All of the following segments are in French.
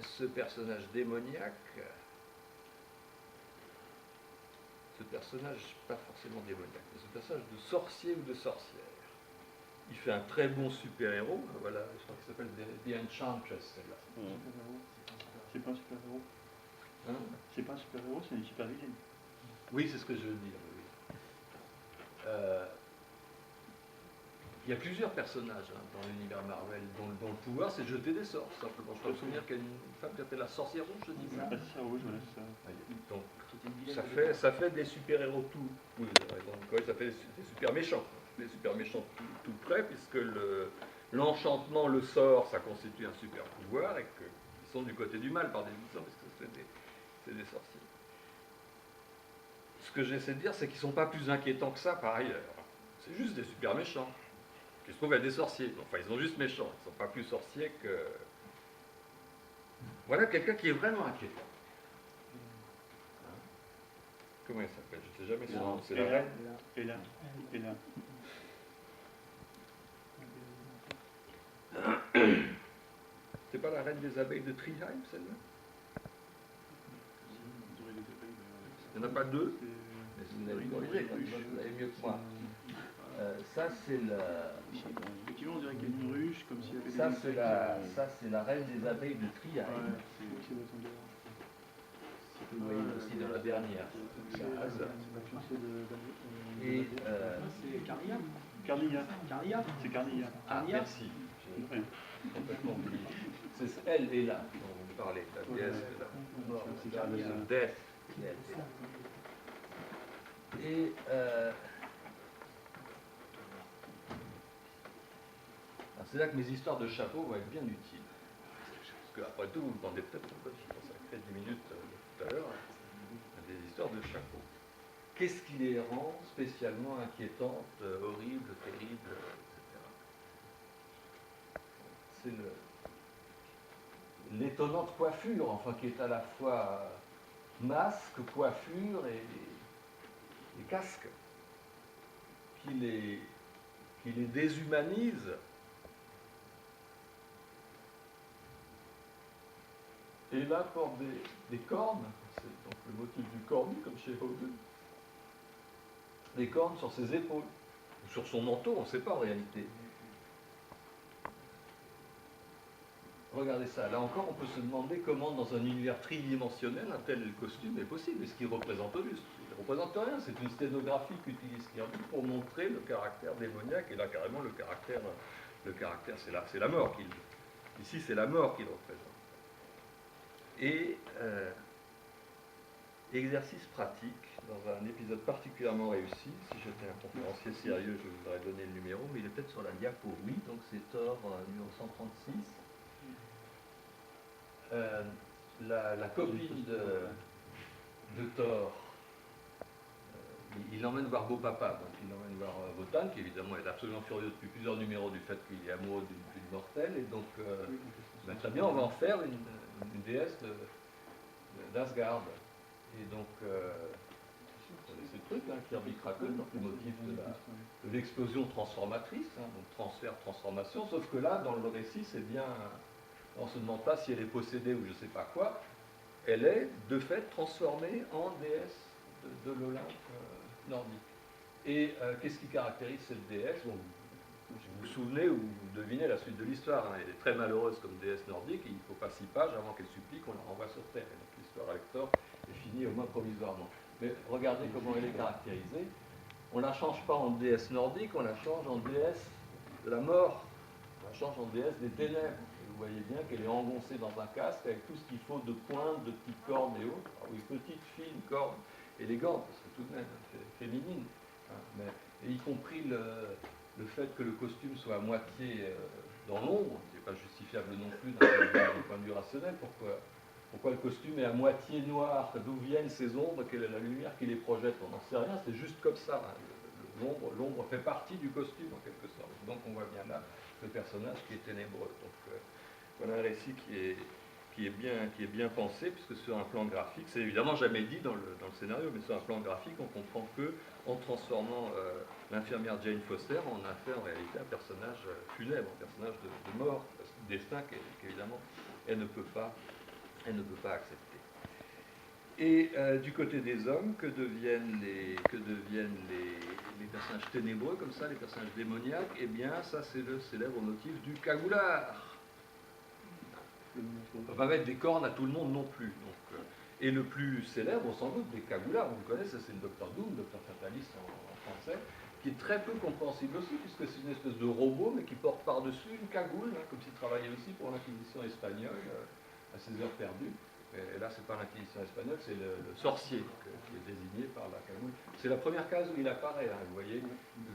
ce personnage démoniaque, ce personnage pas forcément démoniaque, mais ce personnage de sorcier ou de sorcière, il fait un très bon super-héros. Voilà, je crois qu'il s'appelle The Enchantress, celle-là. C'est pas un super-héros. Hein? C'est pas un super-héros, c'est une super-vilaine. Oui, c'est ce que je veux dire. Oui. Il y a plusieurs personnages dans l'univers Marvel dont le pouvoir c'est de jeter des sorts, simplement. Je peux me souvenir qu'il y a une femme qui s'appelle la sorcière rouge, je dis ça. La sorcière rouge, voilà, c'est ça. Donc, ça fait des super-héros tout. Oui, donc, ça fait des super méchants. Des super méchants tout près, puisque l'enchantement, le sort, ça constitue un super pouvoir et qu'ils sont du côté du mal par définition, parce que c'est des sorciers. Ce que j'essaie de dire, c'est qu'ils ne sont pas plus inquiétants que ça par ailleurs. C'est juste des super méchants qui se trouvent être des sorciers. Enfin, ils sont juste méchants. Ils ne sont pas plus sorciers que... Voilà quelqu'un qui est vraiment inquiétant. Comment il s'appelle? Je ne sais jamais son nom. C'est la reine. Et là. C'est pas la reine des abeilles de Triheim, celle-là? Il n'y en a pas deux? Mais vous l'avez corrigé, vous l'avez mieux que moi. Ça, c'est la... Effectivement, on dirait qu'il y a une ruche, comme s'il y avait ça, c'est la reine des abeilles de Triheim. Vous voyez aussi dans la dernière case. Et c'est Carnia. Carnia. C'est Carnia. Ah, merci. J'ai complètement oublié. C'est elle est là dont vous parlez, la déesse de la mort, c'est Carnia. Death. Et c'est là que mes histoires de chapeau vont être bien utiles. Parce qu'après tout, vous me demandez peut-être pourquoi je consacrais 10 minutes tout à l'heure à des histoires de chapeau. Qu'est-ce qui les rend spécialement inquiétantes, horribles, terribles, etc. C'est l'étonnante coiffure, enfin, qui est à la fois masque, coiffure et casque, qui les déshumanise. Et là porte des cornes, c'est donc le motif du cornu, comme chez Hogan. Des cornes sur ses épaules, ou sur son manteau, on ne sait pas en réalité. Regardez ça, là encore on peut se demander comment dans un univers tridimensionnel un tel costume est possible, et ce qu'il représente au juste. Il ne représente rien, c'est une scénographie qu'utilise Kirby pour montrer le caractère démoniaque, et là carrément le caractère c'est la mort qu'il... Ici c'est la mort qu'il représente. Et exercice pratique, dans un épisode particulièrement réussi, si j'étais un conférencier sérieux, je vous aurais donné le numéro, mais il est peut-être sur la diapo, oui, donc c'est Thor numéro 136. La copine de Thor, il l'emmène voir Beau Papa, donc il l'emmène voir Wotan, qui évidemment est absolument furieux depuis plusieurs numéros du fait qu'il est amoureux d'une mortelle, et donc très bien, on va en faire une déesse d'Asgard. Et donc, c'est le truc, Kirby Kraken, donc le motif de l'explosion transformatrice, donc transfert, transformation, sauf que là, dans le récit, c'est bien, on ne se demande pas si elle est possédée ou je ne sais pas quoi, elle est de fait transformée en déesse de l'Olympe nordique. Et qu'est-ce qui caractérise cette déesse? Bon, vous vous souvenez ou vous devinez la suite de l'histoire, elle est très malheureuse comme déesse nordique, et il ne faut pas 6 pages avant qu'elle supplie qu'on la renvoie sur Terre. Et donc l'histoire avec Thor est finie au moins provisoirement. Mais regardez comment elle est caractérisée. On ne la change pas en déesse nordique, on la change en déesse de la mort. On la change en déesse des ténèbres. Et vous voyez bien qu'elle est engoncée dans un casque avec tout ce qu'il faut de pointes, de petites cornes et autres. Alors, oui, petites, fines, cornes, élégantes, parce que tout de même, féminine. Mais, et y compris le fait que le costume soit à moitié dans l'ombre, ce n'est pas justifiable non plus d'un point de vue rationnel. Pourquoi le costume est à moitié noir? D'où viennent ces ombres? Quelle est la lumière qui les projette? On n'en sait rien, c'est juste comme ça. L'ombre fait partie du costume en quelque sorte. Donc on voit bien là le personnage qui est ténébreux. Donc voilà un récit qui est bien pensé, puisque sur un plan graphique, c'est évidemment jamais dit dans le scénario, mais sur un plan graphique, on comprend que en transformant l'infirmière Jane Foster, on a fait en réalité un personnage funèbre, un personnage de mort, un destin qu'évidemment elle ne peut pas elle ne peut pas accepter. Et du côté des hommes, que deviennent les personnages ténébreux, comme ça, les personnages démoniaques? Eh bien, ça, c'est le célèbre motif du cagoulard. On ne peut pas mettre des cornes à tout le monde non plus. Donc, et le plus célèbre, sans doute, des cagoulards, vous le connaissez, c'est le Docteur Doom, Docteur Fataliste en français, qui est très peu compréhensible aussi, puisque c'est une espèce de robot, mais qui porte par-dessus une cagoule, hein, comme s'il travaillait aussi pour l'Inquisition espagnole, à ses heures perdues. Et là, c'est pas l'Inquisition espagnole, c'est le sorcier qui est désigné par la cagoule. C'est la première case où il apparaît, hein, vous voyez,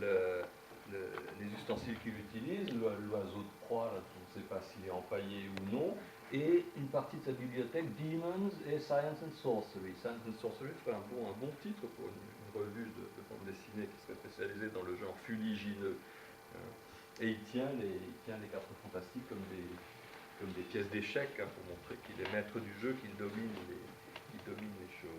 les ustensiles qu'il utilise, l'oiseau de proie, là, on ne sait pas s'il est empaillé ou non, et une partie de sa bibliothèque, Demons et Science and Sorcery. Science and Sorcery serait un bon titre pour une revue de bande dessinée qui serait spécialisée dans le genre fuligineux. Et il tient les quatre fantastiques comme des pièces d'échecs, hein, pour montrer qu'il est maître du jeu, qu'il domine les choses.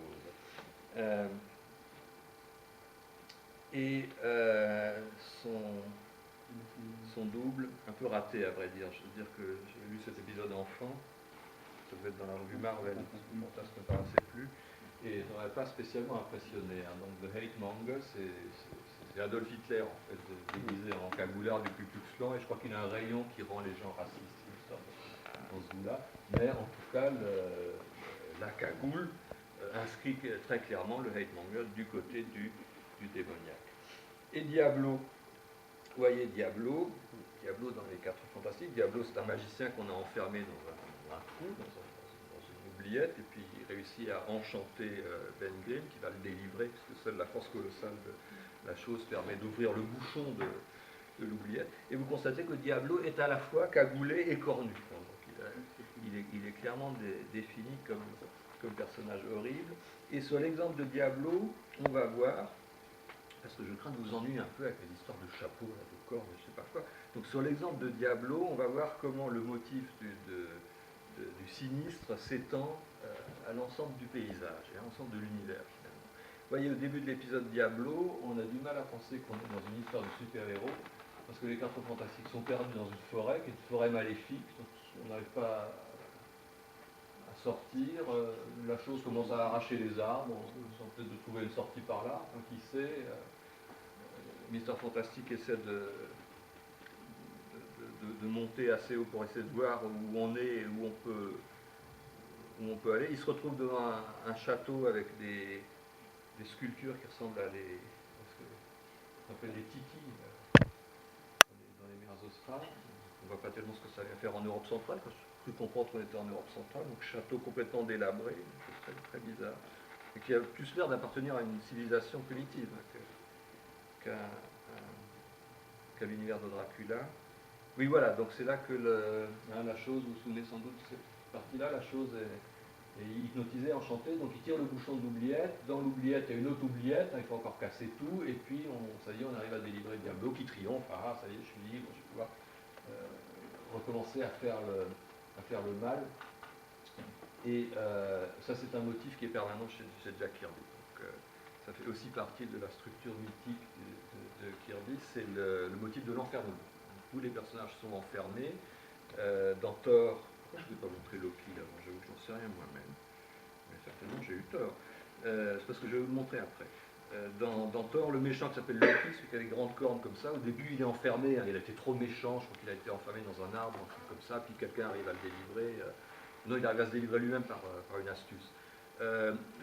Son double, un peu raté à vrai dire. Je veux dire que j'ai lu cet épisode enfant, ça devait être dans la revue Marvel, parce que le fantasme ne paraissait plus, et ça m'avait pas spécialement impressionné. Hein. Donc The Hate Monger, c'est Adolf Hitler en fait, déguisé en cagoulard du Ku Klux Klan, et je crois qu'il a un rayon qui rend les gens racistes dans ce goût-là. Mais en tout cas, la cagoule inscrit très clairement le Hate Monger du côté du démoniaque. Et Diablo. Vous voyez Diablo dans les quatre fantastiques. Diablo, c'est un magicien qu'on a enfermé dans un trou, dans une oubliette, et puis il réussit à enchanter Ben Grimm, qui va le délivrer, puisque seule la force colossale de la chose permet d'ouvrir le bouchon de l'oubliette. Et vous constatez que Diablo est à la fois cagoulé et cornu. Donc il est clairement défini comme personnage horrible. Et sur l'exemple de Diablo, on va voir, parce que je crains de vous ennuyer un peu avec les histoires de chapeaux, de corps, je ne sais pas quoi. Donc sur l'exemple de Diablo, on va voir comment le motif du sinistre s'étend à l'ensemble du paysage et à l'ensemble de l'univers finalement. Vous voyez, au début de l'épisode Diablo, on a du mal à penser qu'on est dans une histoire de super-héros, parce que les quatre fantastiques sont perdus dans une forêt, qui est une forêt maléfique, donc on n'arrive pas à sortir, la chose commence à arracher les arbres, on essaie peut-être de trouver une sortie par là, qui sait. Mister Fantastique essaie de monter assez haut pour essayer de voir où on est et où on peut aller. Il se retrouve devant un château avec des sculptures qui ressemblent à on appelle des tikis dans les mers australes. On ne voit pas tellement ce que ça vient faire en Europe centrale, parce que je peux comprendre qu'on était en Europe centrale, donc château complètement délabré, c'est très, très bizarre, et qui a plus l'air d'appartenir à une civilisation primitive qu'à l'univers de Dracula. Oui, voilà, donc c'est là que la chose, vous vous souvenez sans doute de cette partie-là, la chose est hypnotisée, enchantée, donc il tire le bouchon de l'oubliette, dans l'oubliette il y a une autre oubliette, il faut encore casser tout, et puis ça y est, on arrive à délivrer Diablo qui triomphe, ça y est, je suis libre, je vais pouvoir recommencer à faire le mal. Et ça c'est un motif qui est permanent chez Jack Kirby. Donc, ça fait aussi partie de la structure mythique de Kirby, c'est le motif de l'enfermement. Tous les personnages sont enfermés. Dans Thor, pourquoi je ne vais pas montrer Loki là? Bon, j'avoue que j'en sais rien moi-même, mais certainement j'ai eu tort. C'est parce que je vais vous le montrer après. Dans Thor, le méchant qui s'appelle Loki, celui qui a les grandes cornes comme ça, au début il est enfermé, hein, il a été trop méchant, je crois qu'il a été enfermé dans un arbre, un truc comme ça, puis quelqu'un arrive à le délivrer. Non, il arrive à se délivrer lui-même par une astuce.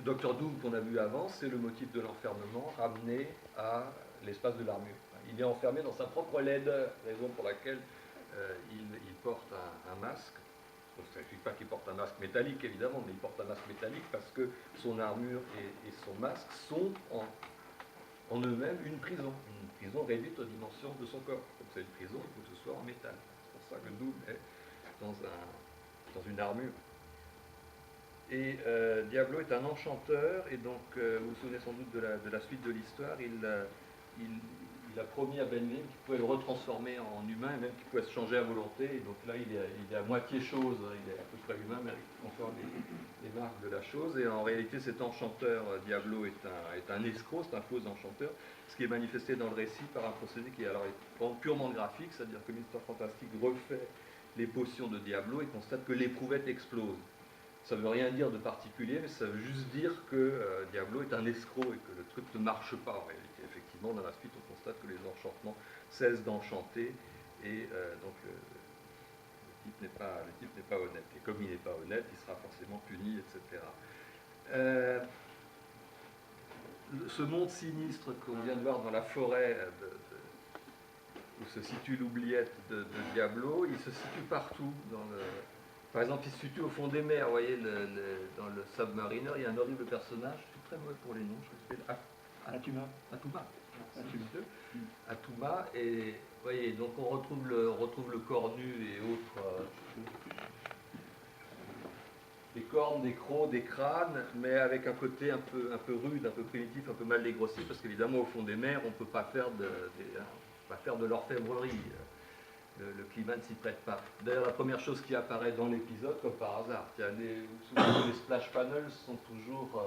Docteur Doom qu'on a vu avant, c'est le motif de l'enfermement ramené à l'espace de l'armure. Il est enfermé dans sa propre laideur, raison pour laquelle il porte un masque. Donc, ça ne signifie pas qu'il porte un masque métallique évidemment, mais il porte un masque métallique parce que son armure et son masque sont en eux-mêmes une prison réduite aux dimensions de son corps. Comme c'est une prison, il faut que ce soit en métal. C'est pour ça que Doom est dans une armure. Et Diablo est un enchanteur, et donc vous vous souvenez sans doute de la suite de l'histoire, il a promis à Ben Grimm qu'il pouvait le retransformer en humain, et même qu'il pouvait se changer à volonté, et donc là il est à moitié chose, il est à peu près humain, mais avec encore les marques de la chose, et en réalité cet enchanteur Diablo est un escroc, c'est un faux enchanteur, ce qui est manifesté dans le récit par un procédé qui alors est purement graphique, c'est-à-dire que Mister Fantastique refait les potions de Diablo et constate que l'éprouvette explose. Ça ne veut rien dire de particulier, mais ça veut juste dire que Diablo est un escroc et que le truc ne marche pas en réalité. Effectivement, dans la suite, on constate que les enchantements cessent d'enchanter et donc le type n'est pas honnête. Et comme il n'est pas honnête, il sera forcément puni, etc. Ce monde sinistre qu'on vient de voir dans la forêt où se situe l'oubliette de Diablo, il se situe partout. Par exemple, il se situe au fond des mers. Vous voyez, dans le Submariner, il y a un horrible personnage, je suis très mauvais pour les noms, je crois que c'est Atuma. Atuma, et vous voyez, donc on retrouve le corps nu et autres. Des cornes, des crocs, des crânes, mais avec un côté un peu rude, un peu primitif, un peu mal dégrossi, parce qu'évidemment, au fond des mers, on ne peut pas faire de l'orfèvrerie. Le climat ne s'y prête pas. D'ailleurs, la première chose qui apparaît dans l'épisode, comme par hasard, souvent les splash panels sont toujours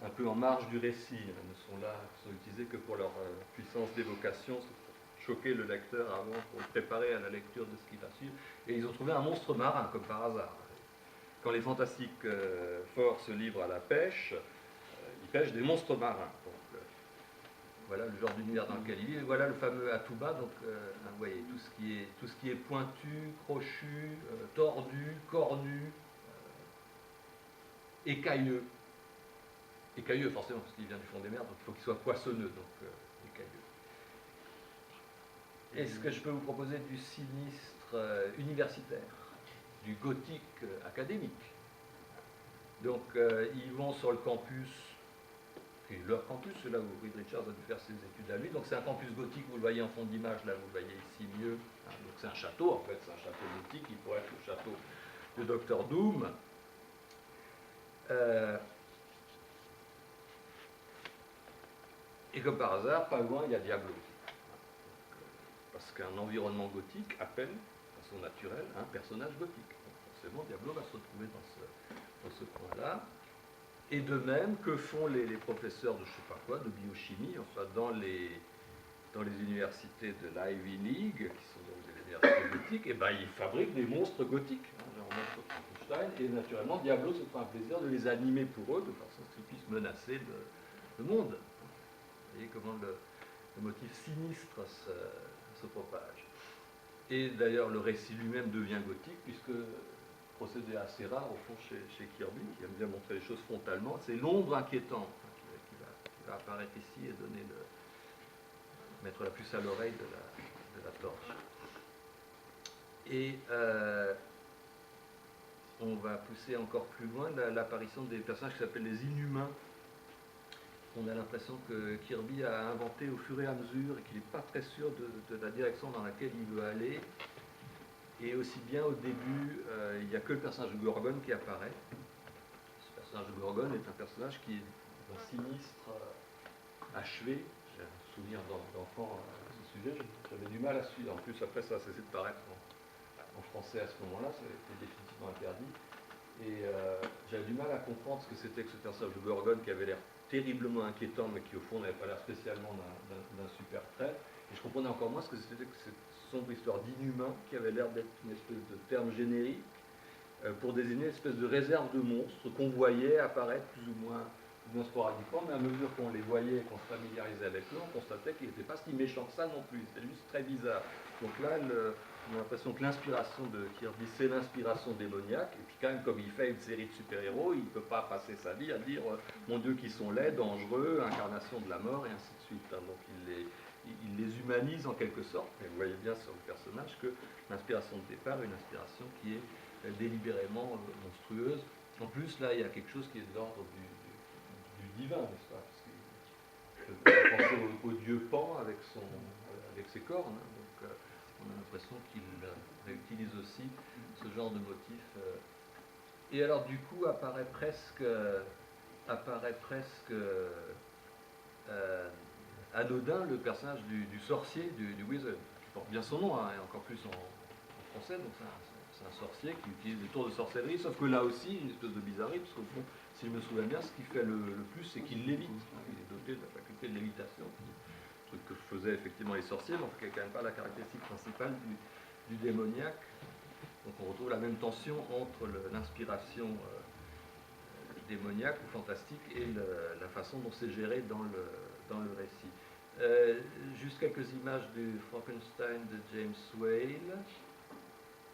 un peu en marge du récit, ne sont utilisés que pour leur puissance d'évocation, pour choquer le lecteur avant, pour le préparer à la lecture de ce qui va suivre. Et ils ont trouvé un monstre marin, comme par hasard. Quand les Fantastiques Four se livrent à la pêche, ils pêchent des monstres marins. Donc, voilà le genre d'univers dans lequel ils vivent. Et voilà le fameux Atuma, donc vous voyez, tout ce qui est pointu, crochu, tordu, cornu, écailleux. Écailleux forcément, parce qu'il vient du fond des mers, donc il faut qu'il soit poissonneux, donc écailleux. Est-ce que je peux vous proposer du sinistre universitaire, du gothique académique? Donc ils vont sur le campus, qui est leur campus, c'est là où Reed Richards a dû faire ses études à lui. Donc c'est un campus gothique, vous le voyez en fond d'image, là vous le voyez ici mieux. Donc c'est un château, en fait, c'est un château gothique, il pourrait être le château de Dr Doom. Et comme par hasard, pas loin, il y a Diablo. Parce qu'un environnement gothique appelle, de façon naturelle, un personnage gothique. Donc forcément, Diablo va se retrouver dans ce coin-là. Et de même, que font les professeurs de je ne sais pas quoi, de biochimie, enfin dans les universités de l'Ivy League, qui sont donc des universités gothiques, et ben ils fabriquent des monstres gothiques. On montre Frankenstein, et naturellement, Diablo se fera un plaisir de les animer pour eux, de façon à ce qu'ils puissent menacer le monde. Vous voyez comment le motif sinistre se propage. Et d'ailleurs, le récit lui-même devient gothique, puisque procédé assez rare au fond chez Kirby, qui aime bien montrer les choses frontalement, c'est l'ombre inquiétante qui va apparaître ici et mettre la puce à l'oreille de la torche. Et on va pousser encore plus loin l'apparition des personnages qui s'appellent les Inhumains. On a l'impression que Kirby a inventé au fur et à mesure et qu'il n'est pas très sûr de la direction dans laquelle il veut aller. Et aussi bien au début, il n'y a que le personnage de Gorgon qui apparaît. Ce personnage de Gorgon est un personnage qui est d'un sinistre achevé. J'ai un souvenir d'enfant à ce sujet, j'avais du mal à suivre. En plus, après, ça a cessé de paraître en français à ce moment-là, ça a été définitivement interdit. Et j'avais du mal à comprendre ce que c'était que ce personnage de Gorgon qui avait l'air terriblement inquiétant, mais qui au fond n'avait pas l'air spécialement d'un super trait. Et je comprenais encore moins ce que c'était que cette sombre histoire d'inhumain qui avait l'air d'être une espèce de terme générique pour désigner une espèce de réserve de monstres qu'on voyait apparaître plus ou moins sporadiquement, mais à mesure qu'on les voyait et qu'on se familiarisait avec eux, on constatait qu'ils n'étaient pas si méchants que ça non plus. C'était juste très bizarre. Donc là, on a l'impression que l'inspiration de Kirby, c'est l'inspiration démoniaque, et puis quand même, comme il fait une série de super-héros, il ne peut pas passer sa vie à dire mon Dieu, qu'ils sont laids, dangereux, incarnation de la mort, et ainsi de suite. Donc il les humanise en quelque sorte, mais vous voyez bien sur le personnage que l'inspiration de départ est une inspiration qui est délibérément monstrueuse. En plus, là, il y a quelque chose qui est de l'ordre du divin, n'est-ce pas? Parce que penser au dieu Pan avec ses cornes, hein, donc on a l'impression qu'il utilise aussi ce genre de motif. Et alors du coup apparaît presque anodin le personnage du sorcier, du wizard, qui porte bien son nom, hein, et encore plus en français, donc c'est un sorcier qui utilise des tours de sorcellerie, sauf que là aussi, une espèce de bizarrerie, parce qu'au fond, si je me souviens bien, ce qui fait le plus, c'est qu'il lévite. Il est doté de la faculté de lévitation, truc que faisaient effectivement les sorciers, donc qui n'est quand même pas la caractéristique principale du démoniaque. Donc on retrouve la même tension entre l'inspiration démoniaque ou fantastique et la façon dont c'est géré dans le récit. Juste quelques images du Frankenstein de James Whale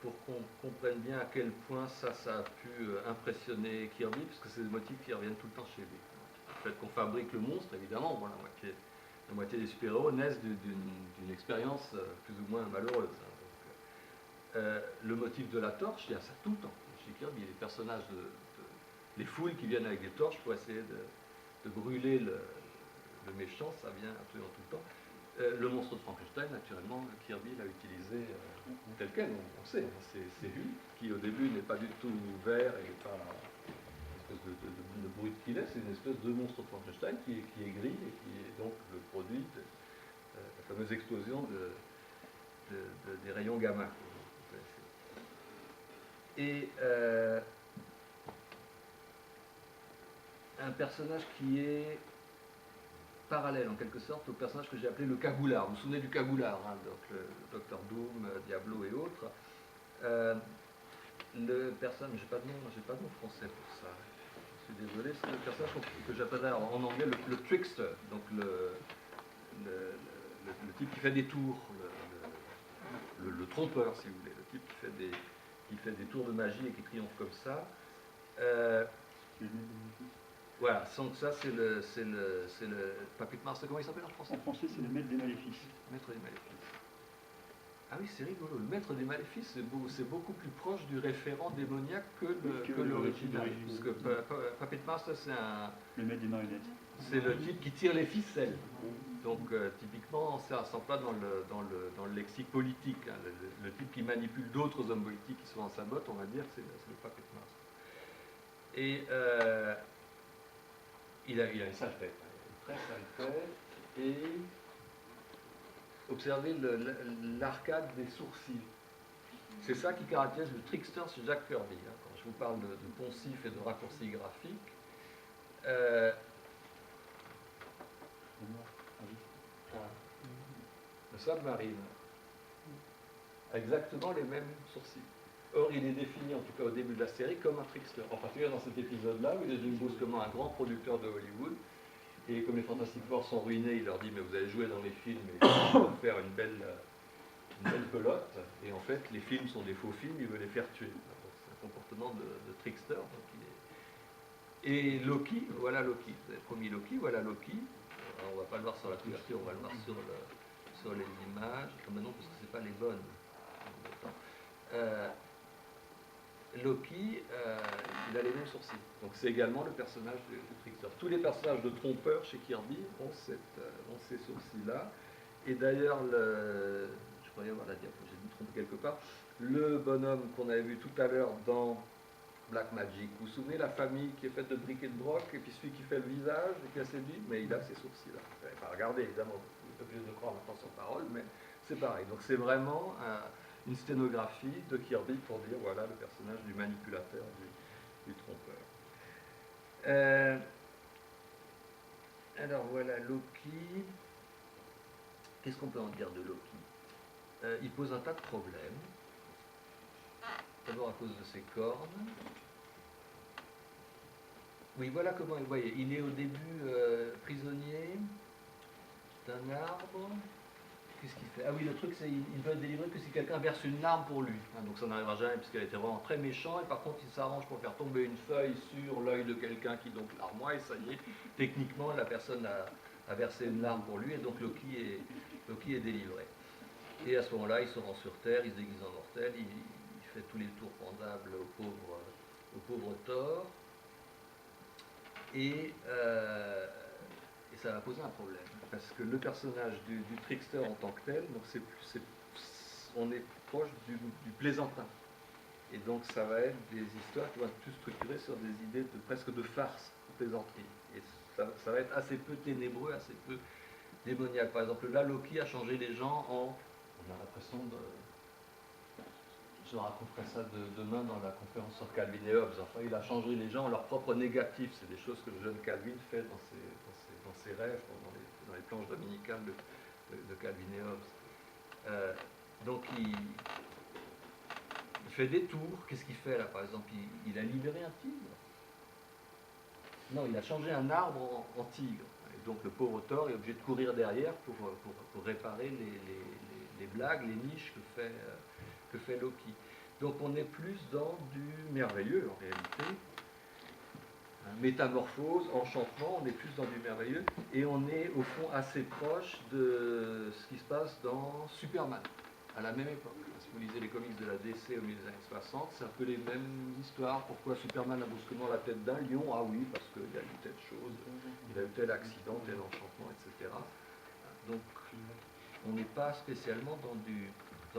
pour qu'on comprenne bien à quel point ça a pu impressionner Kirby, parce que c'est des motifs qui reviennent tout le temps chez lui. Le fait qu'on fabrique le monstre, évidemment, bon, la moitié des super-héros naissent d'une expérience plus ou moins malheureuse. Le motif de la torche, il y a ça tout le temps. Chez Kirby, les personnages, les foules qui viennent avec des torches pour essayer de brûler le méchant, ça vient absolument tout le temps. Le monstre de Frankenstein, naturellement, Kirby l'a utilisé tel quel, on sait. C'est Hulk, qui au début n'est pas du tout vert et pas une espèce de brute qu'il est, c'est une espèce de monstre de Frankenstein qui est gris et qui est donc le produit de la fameuse explosion des rayons gamma. Et un personnage qui est parallèle en quelque sorte au personnage que j'ai appelé le cagoulard. Vous vous souvenez du cagoulard, hein, donc le Docteur Doom, Diablo et autres. Le personnage, j'ai pas de nom français pour ça. Je suis désolé, c'est le personnage que j'appellerais en anglais le trickster, donc le type qui fait des tours, le trompeur si vous voulez, le type qui fait des tours de magie et qui triomphe comme ça. Voilà, donc ça c'est le Puppet Master, comment il s'appelle en français? En français, c'est le maître des maléfices. Maître des maléfices. Ah oui, c'est rigolo, le maître des maléfices, c'est beaucoup plus proche du référent démoniaque que l'original. Parce que Puppet Master, le maître des marionnettes. C'est le type qui tire les ficelles. Donc typiquement, ça s'emploie dans le lexique politique. Hein. Le type qui manipule d'autres hommes politiques qui sont dans sa botte, on va dire, c'est le Puppet Master. Et il a une sale tête, une très sale tête, et observez l'arcade des sourcils. C'est ça qui caractérise le trickster chez Jack Kirby. Hein. Quand je vous parle de poncifs et de raccourcis graphiques, le Submarine a exactement les mêmes sourcils. Or, il est défini, en tout cas au début de la série, comme un trickster. En particulier dans cet épisode-là, où il est devenu brusquement un grand producteur de Hollywood. Et comme les Fantastic Four sont ruinés, il leur dit « Mais vous allez jouer dans mes films et vous allez faire une belle pelote. » Et en fait, les films sont des faux films, il veut les faire tuer. C'est un comportement de trickster. Donc Et Loki, voilà Loki. Vous avez promis Loki, voilà Loki. Alors, on ne va pas le voir sur la couverture, on va le voir sur les images. Maintenant, parce que ce n'est pas les bonnes. Loki, il a les mêmes sourcils. Donc c'est également le personnage du trickster. Tous les personnages de trompeur chez Kirby ont ces sourcils-là. Et d'ailleurs, je croyais avoir la diapo, j'ai dû me tromper quelque part, le bonhomme qu'on avait vu tout à l'heure dans Black Magic, vous vous souvenez la famille qui est faite de briques et de broc, et puis celui qui fait le visage et qui a séduit, mais il a ces sourcils-là. Vous n'avez pas regardé, évidemment, vous êtes obligé de croire maintenant sans parole, mais c'est pareil. Donc c'est vraiment une sténographie de Kirby pour dire voilà le personnage du manipulateur, du trompeur. Alors voilà Loki. Qu'est-ce qu'on peut en dire de Loki? Il pose un tas de problèmes. D'abord à cause de ses cornes. Oui, voilà comment vous voyez. Il est au début prisonnier d'un arbre. Qu'est-ce qu'il fait? Ah oui, le truc, c'est qu'il ne peut être délivré que si quelqu'un verse une larme pour lui. Hein, donc ça n'arrivera jamais, puisqu'elle était vraiment très méchant. Et par contre, il s'arrange pour faire tomber une feuille sur l'œil de quelqu'un qui donc larmoie. Et ça y est, techniquement, la personne a versé une larme pour lui. Et donc Loki est délivré. Et à ce moment-là, il se rend sur Terre, il se déguise en mortel, il fait tous les tours pendables au pauvre Thor. Et ça va poser un problème. Parce que le personnage du trickster en tant que tel, donc on est proche du plaisantin. Et donc ça va être des histoires qui vont être plus structurées sur des idées presque de farce, de plaisanterie. Et ça va être assez peu ténébreux, assez peu démoniaque. Par exemple, là, Loki a changé les gens on a l'impression de... Je raconterai ça demain dans la conférence sur Calvin et Hobbes. Enfin, il a changé les gens en leur propre négatif. C'est des choses que le jeune Calvin fait dans ses rêves, dans les planches dominicales de Calvin et Hobbes. Donc il fait des tours. Qu'est-ce qu'il fait là, par exemple? Il a libéré un tigre. Non, il a changé un arbre en tigre. Et donc le pauvre Thor est obligé de courir derrière pour réparer les blagues, les niches que fait Loki. Donc on est plus dans du merveilleux en réalité. Métamorphose, enchantement, on est plus dans du merveilleux. Et on est au fond assez proche de ce qui se passe dans Superman, à la même époque. Si vous lisez les comics de la DC au milieu des années 60, c'est un peu les mêmes histoires. Pourquoi Superman a brusquement la tête d'un lion? Ah oui, parce qu'il y a eu telle chose, il a eu tel accident, tel enchantement, etc. Donc on n'est pas spécialement dans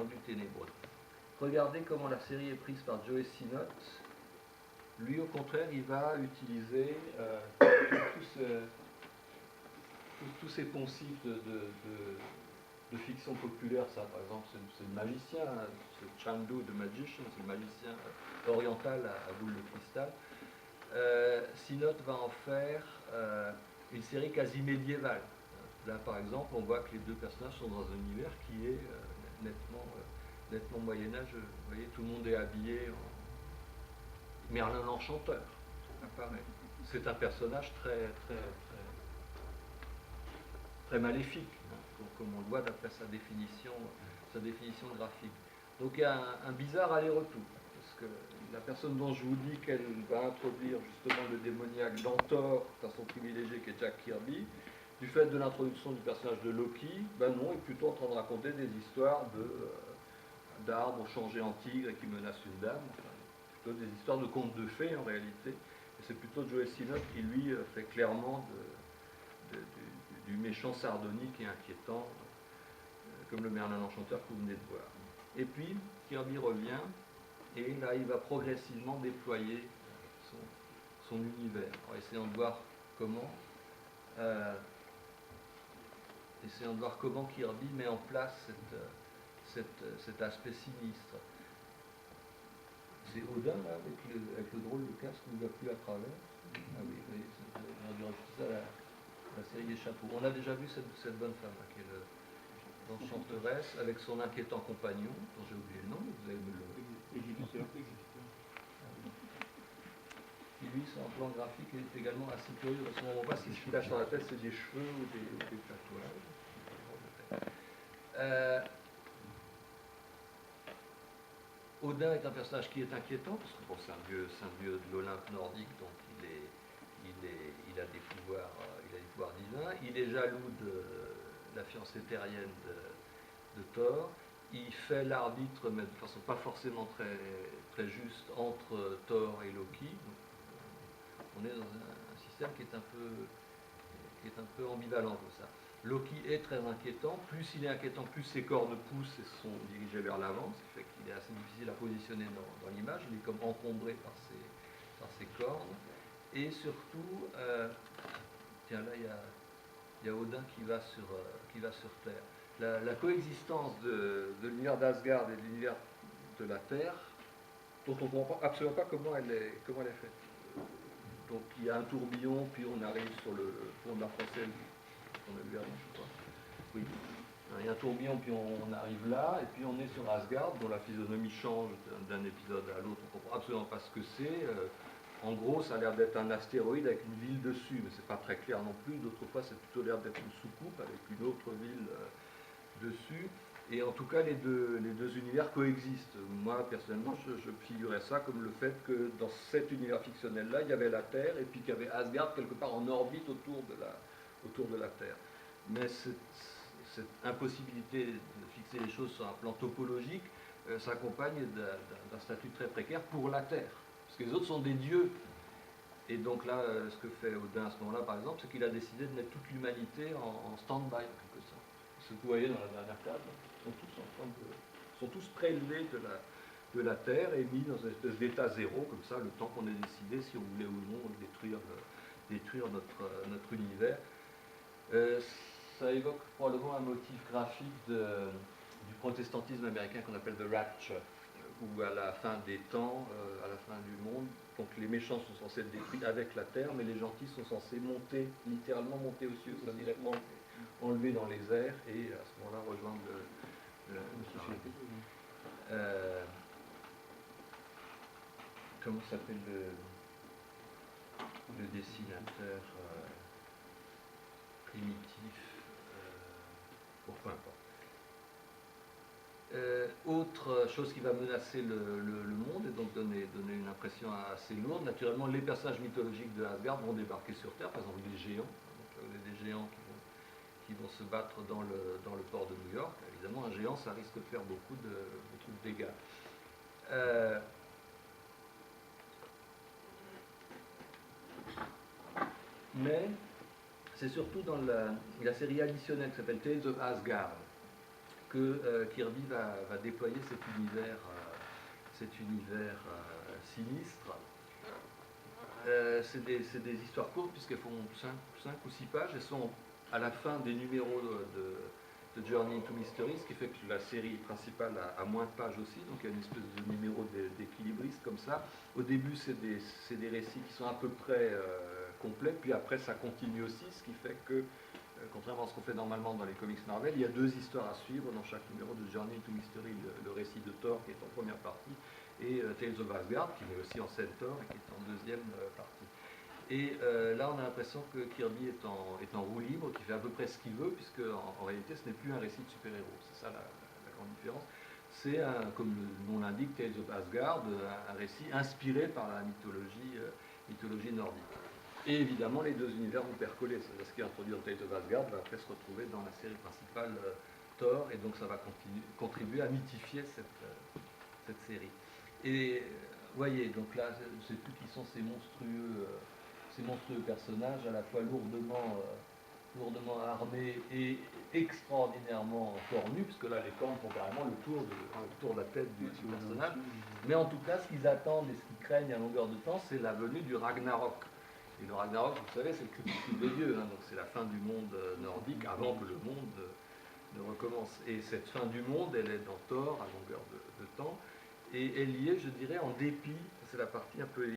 du ténébreux. Regardez comment la série est prise par Joe Sinnott. Lui, au contraire, il va utiliser tous ces poncifs de fiction populaire. Ça, par exemple, c'est le magicien, c'est Chandu the Magician, c'est le magicien oriental à boule de cristal. Sinnott va en faire une série quasi médiévale. Là, par exemple, on voit que les deux personnages sont dans un univers qui est nettement moyenâgeux. Vous voyez, tout le monde est habillé en Merlin l'Enchanteur apparaît. C'est un personnage très maléfique, hein, comme on le voit d'après sa définition graphique. Donc il y a un bizarre aller-retour, parce que la personne dont je vous dis qu'elle va introduire justement le démoniaque dans Thor, façon privilégiée qui est Jack Kirby, du fait de l'introduction du personnage de Loki, ben non, est plutôt en train de raconter des histoires d'arbres changés en tigres et qui menacent une dame. Des histoires de contes de fées en réalité, et c'est plutôt Joe Sinnott qui lui fait clairement du méchant sardonique et inquiétant, comme le Merlin l'Enchanteur que vous venez de voir. Et puis Kirby revient, et là il va progressivement déployer son univers. Alors, essayons de voir comment Kirby met en place cet aspect sinistre. C'est Odin là, avec le drôle de casque qui ne va plus à travers. Ah oui, on a dû rajouter ça à la série des chapeaux. On a déjà vu cette bonne femme là, qui est l'enchanteresse avec son inquiétant compagnon, dont j'ai oublié le nom, mais vous allez me le. Et lui, son plan graphique est également assez curieux parce qu'on ne voit pas ce qui se cache dans la tête, c'est des cheveux ou des tatouages. Odin est un personnage qui est inquiétant, parce que bon, c'est un dieu de l'Olympe nordique, donc il a des pouvoirs divins. Il est jaloux de la fiancée terrienne de Thor. Il fait l'arbitre, mais de façon pas forcément très juste, entre Thor et Loki. Donc, on est dans un système qui est un peu ambivalent comme ça. Loki est très inquiétant, plus il est inquiétant, plus ses cornes poussent et sont dirigées vers l'avant, ce qui fait qu'il est assez difficile à positionner dans l'image, il est comme encombré par ses cornes, et surtout, tiens là il y a Odin qui va sur Terre. La coexistence de l'univers d'Asgard et de l'univers de la Terre, dont on ne comprend absolument pas comment elle est faite. Donc il y a un tourbillon, puis on arrive sur le pont de la Française, on a vu avant, je crois. Oui. Il y a un tourbillon, puis on arrive là, et puis on est sur Asgard, dont la physionomie change d'un épisode à l'autre. On ne comprend absolument pas ce que c'est. En gros, ça a l'air d'être un astéroïde avec une ville dessus, mais c'est pas très clair non plus. D'autres fois, c'est plutôt l'air d'être une soucoupe avec une autre ville dessus. Et en tout cas, les deux univers coexistent. Moi, personnellement, je figurais ça comme le fait que dans cet univers fictionnel-là, il y avait la Terre, et puis qu'il y avait Asgard quelque part en orbite autour de la Terre. Mais cette impossibilité de fixer les choses sur un plan topologique s'accompagne d'un statut très précaire pour la Terre. Parce que les autres sont des dieux. Et donc là, ce que fait Odin à ce moment-là, par exemple, c'est qu'il a décidé de mettre toute l'humanité en stand-by, en quelque sorte. Ce que vous voyez dans la dernière table, sont tous prélevés de la Terre et mis dans une espèce d'état zéro, comme ça, le temps qu'on ait décidé si on voulait ou non détruire notre univers. Ça évoque probablement un motif graphique du protestantisme américain qu'on appelle The Rapture, où à la fin des temps, à la fin du monde, donc les méchants sont censés être détruits avec la terre, mais les gentils sont censés littéralement monter aux cieux, c'est-à-dire être enlevés dans les airs et à ce moment-là rejoindre comment s'appelle le dessinateur primitif, pour peu importe. Autre chose qui va menacer le monde et donc donner une impression assez lourde, naturellement les personnages mythologiques de Asgard vont débarquer sur Terre, par exemple les géants, donc, des géants qui vont se battre dans le port de New York. Évidemment un géant ça risque de faire beaucoup de dégâts. Mais c'est surtout dans la série additionnelle qui s'appelle Tales of Asgard que Kirby va déployer cet univers sinistre. C'est des histoires courtes puisqu'elles font 5 ou 6 pages. Elles sont à la fin des numéros de Journey into Mystery, ce qui fait que la série principale a moins de pages aussi, donc il y a une espèce de numéro d'équilibriste comme ça. Au début, c'est des récits qui sont à peu près complets, puis après ça continue aussi, ce qui fait que contrairement à ce qu'on fait normalement dans les comics Marvel, il y a 2 histoires à suivre dans chaque numéro de Journey into Mystery, le récit de Thor qui est en première partie, et Tales of Asgard qui met aussi en scène Thor et qui est en deuxième partie. Et là on a l'impression que Kirby est en roue libre, qui fait à peu près ce qu'il veut, puisque en réalité ce n'est plus un récit de super-héros, c'est ça la grande différence. C'est, comme le nom l'indique, Tales of Asgard, un récit inspiré par la mythologie nordique. Et évidemment, les 2 univers vont percoler. Ce qui est introduit dans Tales of Asgard va après se retrouver dans la série principale Thor, et donc ça va contribuer à mythifier cette série. Et voyez, donc là, je ne sais plus qui sont ces monstrueux personnages, à la fois lourdement armés et extraordinairement cornus, puisque là, les cornes font carrément le tour de la tête du personnage. Mais en tout cas, ce qu'ils attendent et ce qu'ils craignent à longueur de temps, c'est la venue du Ragnarok. Et le Ragnarok, vous savez, c'est le crépuscule des dieux, donc c'est la fin du monde nordique avant que le monde ne recommence. Et cette fin du monde, elle est dans Thor à longueur de temps, et elle y est, je dirais, en dépit, c'est la partie un peu